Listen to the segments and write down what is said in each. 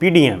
PDM,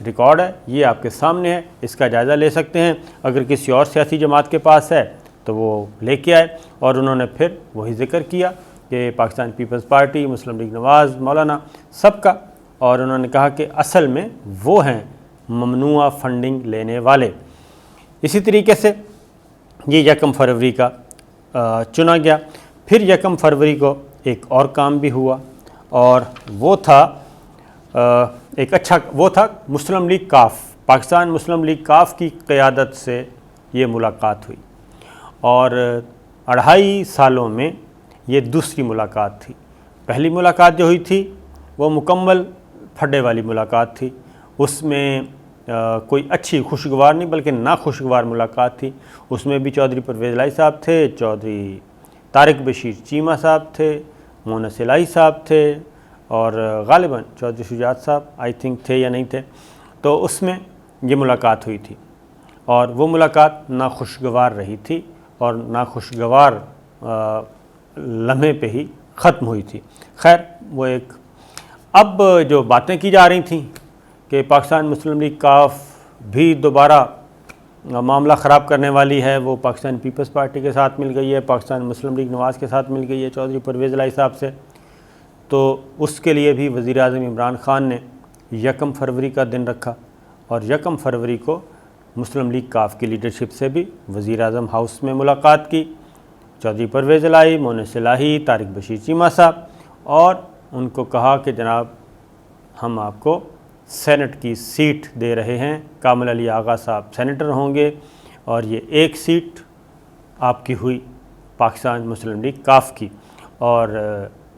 record ہے، یہ آپ کے سامنے ہے، اس کا جائزہ لے سکتے ہیں، اگر کسی اور سیاسی جماعت کے پاس ہے تو وہ لے کے آئے۔ اور انہوں نے پھر وہی ذکر کیا کہ پاکستان پیپلز پارٹی، مسلم لیگ نواز، مولانا سب کا، اور انہوں نے کہا کہ اصل میں وہ ہیں ممنوعہ فنڈنگ لینے والے۔ اسی طریقے سے یہ 1 فروری کا چنا گیا۔ پھر 1 فروری کو ایک اور کام بھی ہوا، اور وہ تھا وہ تھا مسلم لیگ کاف، پاکستان مسلم لیگ کاف کی قیادت سے یہ ملاقات ہوئی، اور 2.5 سالوں میں یہ دوسری ملاقات تھی۔ پہلی ملاقات جو ہوئی تھی وہ مکمل پھڈے والی ملاقات تھی، اس میں کوئی اچھی خوشگوار نہیں بلکہ ناخوشگوار ملاقات تھی۔ اس میں بھی چودھری پرویز الہی صاحب تھے، چودھری طارق بشیر چیمہ صاحب تھے، مونس الہی صاحب تھے، اور غالباً چودھری شجاعت صاحب آئی تھنک تھے یا نہیں تھے۔ تو اس میں یہ ملاقات ہوئی تھی، اور وہ ملاقات ناخوشگوار رہی تھی، اور ناخوشگوار لمحے پہ ہی ختم ہوئی تھی۔ خیر وہ ایک اب جو باتیں کی جا رہی تھیں کہ پاکستان مسلم لیگ کاف بھی دوبارہ معاملہ خراب کرنے والی ہے، وہ پاکستان پیپلز پارٹی کے ساتھ مل گئی ہے، پاکستان مسلم لیگ نواز کے ساتھ مل گئی ہے چودھری پرویز الہی صاحب سے، تو اس کے لیے بھی وزیر اعظم عمران خان نے 1 فروری کا دن رکھا، اور 1 فروری کو مسلم لیگ کاف کی لیڈرشپ سے بھی وزیر اعظم ہاؤس میں ملاقات کی، چودھری پرویز الہی، مونس الہی، طارق بشیر چیمہ صاحب، اور ان کو کہا کہ جناب ہم آپ کو سینٹ کی سیٹ دے رہے ہیں، کامل علی آغا صاحب سینیٹر ہوں گے، اور یہ ایک سیٹ آپ کی ہوئی پاکستان مسلم لیگ کاف کی۔ اور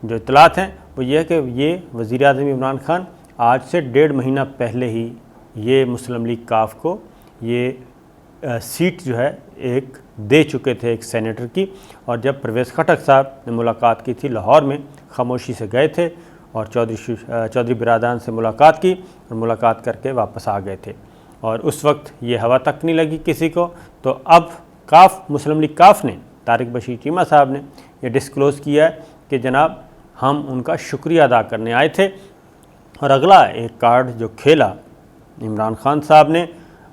جو اطلاعات ہیں وہ یہ ہے کہ یہ وزیر اعظم عمران خان آج سے 1.5 مہینہ پہلے ہی یہ مسلم لیگ کاف کو یہ سیٹ جو ہے ایک دے چکے تھے، ایک سینیٹر کی، اور جب پرویز خٹک صاحب نے ملاقات کی تھی لاہور میں، خاموشی سے گئے تھے اور چودھری برادران سے ملاقات کی، اور ملاقات کر کے واپس آ گئے تھے، اور اس وقت یہ ہوا تک نہیں لگی کسی کو۔ تو اب مسلم لیگ کاف نے، طارق بشیر چیمہ صاحب نے یہ ڈسکلوز کیا ہے کہ جناب ہم ان کا شکریہ ادا کرنے آئے تھے، اور اگلا ایک کارڈ جو کھیلا عمران خان صاحب نے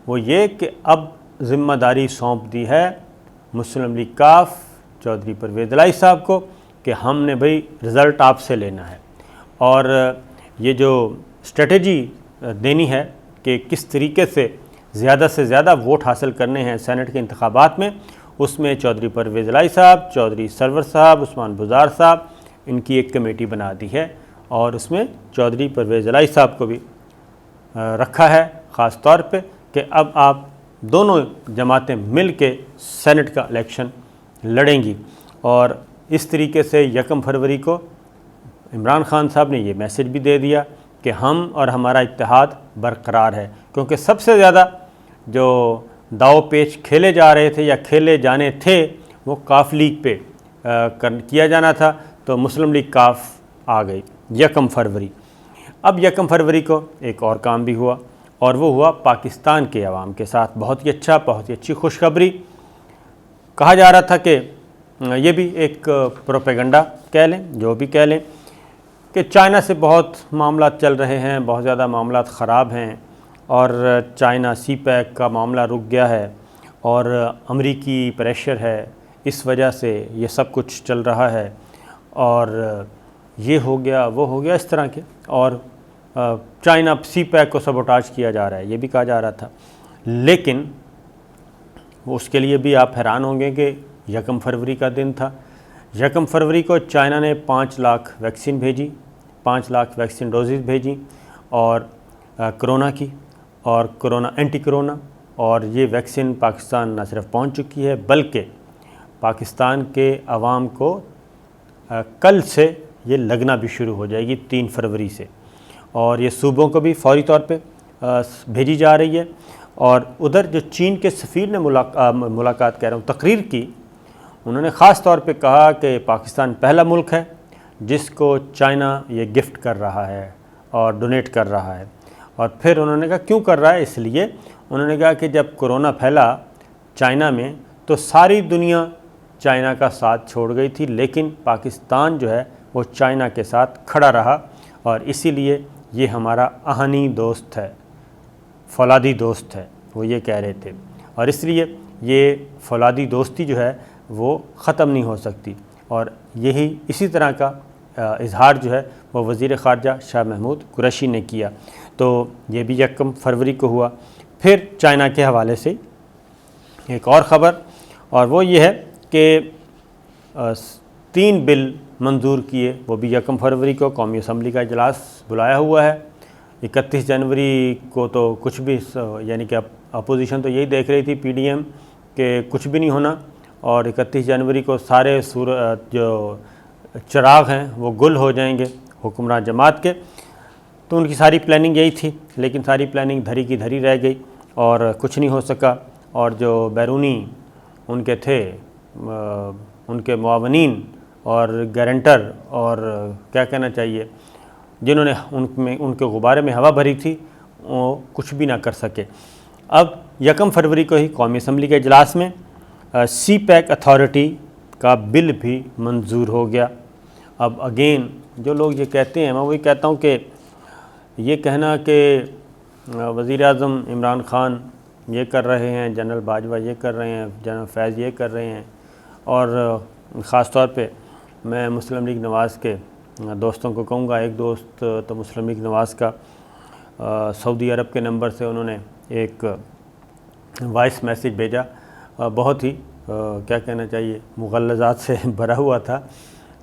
وہ یہ کہ اب ذمہ داری سونپ دی ہے مسلم لیگ کاف چودھری پرویز الہی صاحب کو کہ ہم نے بھئی رزلٹ آپ سے لینا ہے، اور یہ جو اسٹریٹجی دینی ہے کہ کس طریقے سے زیادہ ووٹ حاصل کرنے ہیں سینٹ کے انتخابات میں، اس میں چودھری پرویز الہی صاحب، چودھری سرور صاحب، عثمان بزار صاحب، ان کی ایک کمیٹی بنا دی ہے، اور اس میں چودھری پرویز الہی صاحب کو بھی رکھا ہے خاص طور پہ کہ اب آپ دونوں جماعتیں مل کے سینٹ کا الیکشن لڑیں گی۔ اور اس طریقے سے 1 فروری کو عمران خان صاحب نے یہ میسج بھی دے دیا کہ ہم اور ہمارا اتحاد برقرار ہے، کیونکہ سب سے زیادہ جو داؤ پیچ کھیلے جا رہے تھے یا کھیلے جانے تھے وہ کاف لیگ پہ کیا جانا تھا، تو مسلم لیگ کاف آ گئی 1 فروری۔ اب 1 فروری کو ایک اور کام بھی ہوا، اور وہ ہوا پاکستان کے عوام کے ساتھ بہت ہی اچھی خوشخبری۔ کہا جا رہا تھا کہ یہ بھی ایک پروپیگنڈا کہہ لیں، جو بھی کہہ لیں، کہ چائنا سے بہت معاملات چل رہے ہیں، بہت زیادہ معاملات خراب ہیں، اور چائنا سی پیک کا معاملہ رک گیا ہے، اور امریکی پریشر ہے، اس وجہ سے یہ سب کچھ چل رہا ہے، اور یہ ہو گیا وہ ہو گیا اس طرح کے، اور چائنا سی پیک کو سبوٹاج کیا جا رہا ہے، یہ بھی کہا جا رہا تھا۔ لیکن اس کے لیے بھی آپ حیران ہوں گے کہ 1 فروری کا دن تھا۔ 1 فروری کو چائنا نے 5 لاکھ ویکسین بھیجی، 5 لاکھ ویکسین ڈوزز بھیجی، اور کرونا کی، اور کرونا اینٹی کرونا، اور یہ ویکسین پاکستان نہ صرف پہنچ چکی ہے بلکہ پاکستان کے عوام کو کل سے یہ لگنا بھی شروع ہو جائے گی 3 فروری سے، اور یہ صوبوں کو بھی فوری طور پہ بھیجی جا رہی ہے۔ اور ادھر جو چین کے سفیر نے ملاقات کہہ رہا ہوں تقریر کی، انہوں نے خاص طور پہ کہا کہ پاکستان پہلا ملک ہے جس کو چائنا یہ گفٹ کر رہا ہے اور ڈونیٹ کر رہا ہے، اور پھر انہوں نے کہا کیوں کر رہا ہے، اس لیے انہوں نے کہا کہ جب کرونا پھیلا چائنا میں تو ساری دنیا چائنا کا ساتھ چھوڑ گئی تھی، لیکن پاکستان جو ہے وہ چائنا کے ساتھ کھڑا رہا، اور اسی لیے یہ ہمارا آہنی دوست ہے۔ فولادی دوست ہے، وہ یہ کہہ رہے تھے، اور اس لیے یہ فولادی دوستی جو ہے وہ ختم نہیں ہو سکتی، اور اسی طرح کا اظہار جو ہے وہ وزیر خارجہ شاہ محمود قریشی نے کیا۔ تو یہ بھی 1 فروری کو ہوا۔ پھر چائنا کے حوالے سے ایک اور خبر، اور وہ یہ ہے کہ 3 بل منظور کیے، وہ بھی 1 فروری کو قومی اسمبلی کا اجلاس بلایا ہوا ہے۔ 31 جنوری کو تو کچھ بھی، یعنی کہ اپوزیشن تو یہی دیکھ رہی تھی PDM کہ کچھ بھی نہیں ہونا، اور 31 جنوری کو سارے جو چراغ ہیں وہ گل ہو جائیں گے حکمراں جماعت کے، تو ان کی ساری پلاننگ یہی تھی، لیکن ساری پلاننگ دھری کی دھری رہ گئی اور کچھ نہیں ہو سکا۔ اور جو بیرونی ان کے تھے، ان کے معاونین اور گارنٹر، اور کیا کہنا چاہیے، جنہوں نے ان کے غبارے میں ہوا بھری تھی، وہ کچھ بھی نہ کر سکے۔ اب 1 فروری کو ہی قومی اسمبلی کے اجلاس میں سی پیک اتھارٹی کا بل بھی منظور ہو گیا۔ اب اگین جو لوگ یہ کہتے ہیں، میں وہی کہتا ہوں کہ یہ کہنا کہ وزیر اعظم عمران خان یہ کر رہے ہیں، جنرل باجوہ یہ کر رہے ہیں، جنرل فیض یہ کر رہے ہیں، اور خاص طور پہ میں مسلم لیگ نواز کے دوستوں کو کہوں گا، ایک دوست تو مسلم لیگ نواز کا سعودی عرب کے نمبر سے انہوں نے ایک وائس میسیج بھیجا، بہت ہی کیا کہنا چاہیے مغلظات سے بھرا ہوا تھا،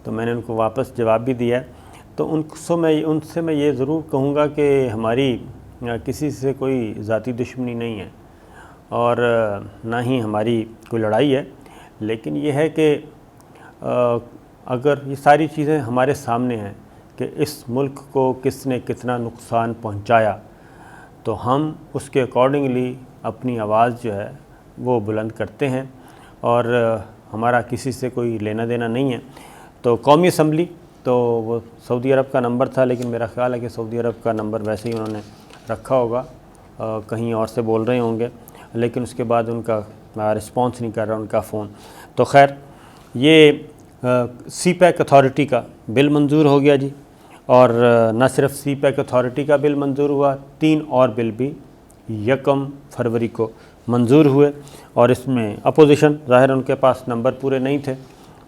تو میں نے ان کو واپس جواب بھی دیا ہے۔ تو ان سے میں یہ ضرور کہوں گا کہ ہماری کسی سے کوئی ذاتی دشمنی نہیں ہے، اور نہ ہی ہماری کوئی لڑائی ہے، لیکن یہ ہے کہ اگر یہ ساری چیزیں ہمارے سامنے ہیں کہ اس ملک کو کس نے کتنا نقصان پہنچایا، تو ہم اس کے اکارڈنگلی اپنی آواز جو ہے وہ بلند کرتے ہیں، اور ہمارا کسی سے کوئی لینا دینا نہیں ہے۔ تو قومی اسمبلی تو وہ سعودی عرب کا نمبر تھا، لیکن میرا خیال ہے کہ سعودی عرب کا نمبر ویسے ہی انہوں نے رکھا ہوگا، کہیں اور سے بول رہے ہوں گے، لیکن اس کے بعد ان کا رسپانس نہیں کر رہا ان کا فون۔ تو خیر، یہ سی پیک اتھارٹی کا بل منظور ہو گیا جی، اور نہ صرف سی پیک اتھارٹی کا بل منظور ہوا، 3 اور بل بھی 1 فروری کو منظور ہوئے، اور اس میں اپوزیشن ظاہر ان کے پاس نمبر پورے نہیں تھے،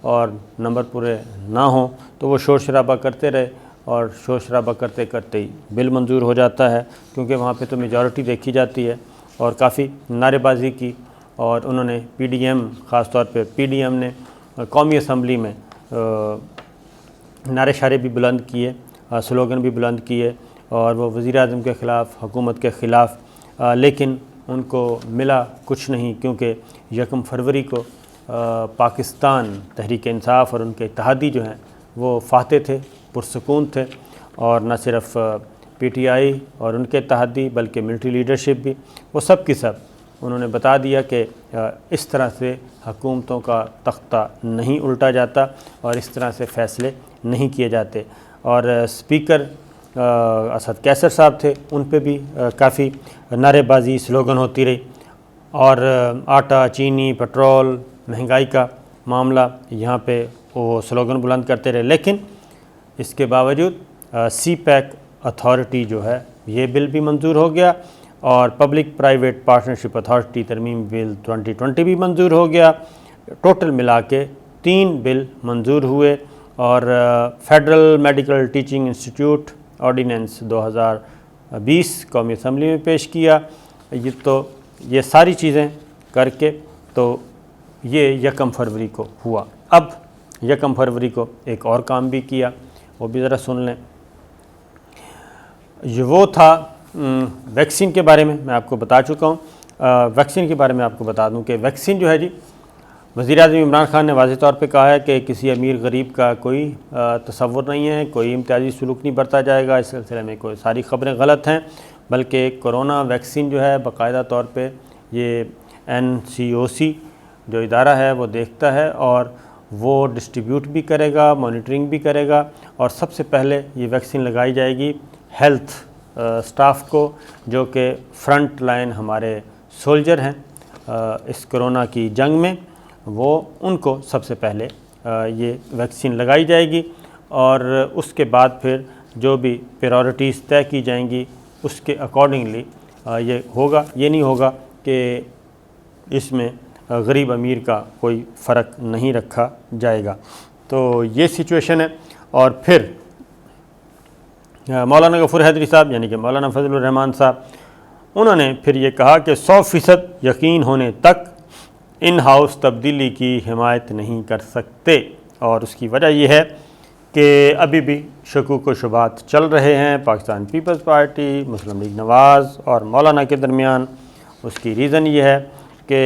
اور نمبر پورے نہ ہوں تو وہ شور شرابہ کرتے رہے، اور شور شرابہ کرتے کرتے ہی بل منظور ہو جاتا ہے، کیونکہ وہاں پہ تو میجورٹی دیکھی جاتی ہے، اور کافی نعرے بازی کی، اور انہوں نے PDM، خاص طور پہ PDM نے قومی اسمبلی میں نعرے شعرے بھی بلند کیے، سلوگن بھی بلند کیے، اور وہ وزیر اعظم کے خلاف، حکومت کے خلاف، لیکن ان کو ملا کچھ نہیں، کیونکہ 1 فروری کو پاکستان تحریک انصاف اور ان کے اتحادی جو ہیں وہ فاتح تھے، پرسکون تھے، اور نہ صرف PTI اور ان کے اتحادی بلکہ ملٹری لیڈرشپ بھی، وہ سب کی سب انہوں نے بتا دیا کہ اس طرح سے حکومتوں کا تختہ نہیں الٹا جاتا، اور اس طرح سے فیصلے نہیں کیے جاتے۔ اور اسپیکر اسد کیسر صاحب تھے، ان پہ بھی کافی نعرے بازی، سلوگن ہوتی رہی، اور آٹا، چینی، پٹرول، مہنگائی کا معاملہ، یہاں پہ وہ سلوگن بلند کرتے رہے، لیکن اس کے باوجود سی پیک اتھارٹی جو ہے یہ بل بھی منظور ہو گیا، اور پبلک پرائیویٹ پارٹنرشپ اتھارٹی ترمیم بل 2020 بھی منظور ہو گیا۔ ٹوٹل ملا کے 3 بل منظور ہوئے، اور federal medical teaching institute ordinance 2020 قومی اسمبلی میں پیش کیا۔ یہ ساری چیزیں کر کے تو یہ 1 فروری کو ہوا۔ اب 1 فروری کو ایک اور کام بھی کیا، وہ بھی ذرا سن لیں۔ یہ وہ تھا ویکسین کے بارے میں آپ کو بتا چکا ہوں۔ ویکسین کے بارے میں آپ کو بتا دوں کہ ویکسین جو ہے جی، وزیر اعظم عمران خان نے واضح طور پہ کہا ہے کہ کسی امیر غریب کا کوئی تصور نہیں ہے، کوئی امتیازی سلوک نہیں برتا جائے گا، اس سلسلے میں کوئی ساری خبریں غلط ہیں، بلکہ کرونا ویکسین جو ہے باقاعدہ طور پہ یہ NCOC جو ادارہ ہے وہ دیکھتا ہے، اور وہ ڈسٹریبیوٹ بھی کرے گا، مانیٹرنگ بھی کرے گا، اور سب سے پہلے یہ ویکسین لگائی جائے گی ہیلتھ سٹاف کو، جو کہ فرنٹ لائن ہمارے سولجر ہیں اس کرونا کی جنگ میں، وہ ان کو سب سے پہلے یہ ویکسین لگائی جائے گی، اور اس کے بعد پھر جو بھی پریورٹیز طے کی جائیں گی اس کے اکارڈنگلی یہ ہوگا، یہ نہیں ہوگا کہ اس میں غریب امیر کا کوئی فرق نہیں رکھا جائے گا۔ تو یہ سچویشن ہے۔ اور پھر مولانا غفور حیدری صاحب یعنی کہ مولانا فضل الرحمان صاحب، انہوں نے پھر یہ کہا کہ 100% یقین ہونے تک ان ہاؤس تبدیلی کی حمایت نہیں کر سکتے، اور اس کی وجہ یہ ہے کہ ابھی بھی شکوک و شبہات چل رہے ہیں پاکستان پیپلز پارٹی، مسلم لیگ نواز اور مولانا کے درمیان۔ اس کی ریزن یہ ہے کہ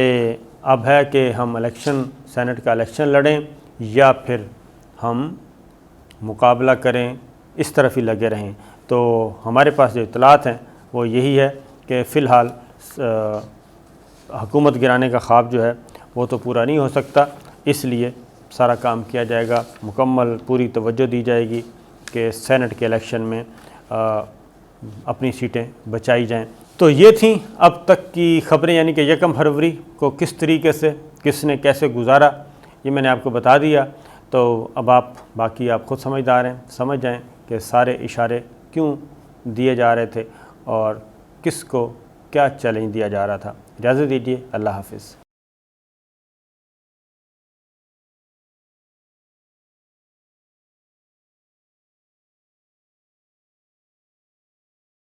اب ہے کہ ہم الیکشن، سینٹ کا الیکشن لڑیں یا پھر ہم مقابلہ کریں، اس طرف ہی لگے رہیں۔ تو ہمارے پاس جو اطلاعات ہیں وہ یہی ہے کہ فی الحال حکومت گرانے کا خواب جو ہے وہ تو پورا نہیں ہو سکتا، اس لیے سارا کام کیا جائے گا، مکمل پوری توجہ دی جائے گی کہ سینٹ کے الیکشن میں اپنی سیٹیں بچائی جائیں۔ تو یہ تھیں اب تک کی خبریں، یعنی کہ 1 فروری کو کس طریقے سے کس نے کیسے گزارا یہ میں نے آپ کو بتا دیا۔ تو اب باقی آپ خود سمجھدار ہیں، سمجھ جائیں کہ سارے اشارے کیوں دیے جا رہے تھے اور کس کو کیا چیلنج دیا جا رہا تھا۔ اجازت دیجیے، اللہ حافظ۔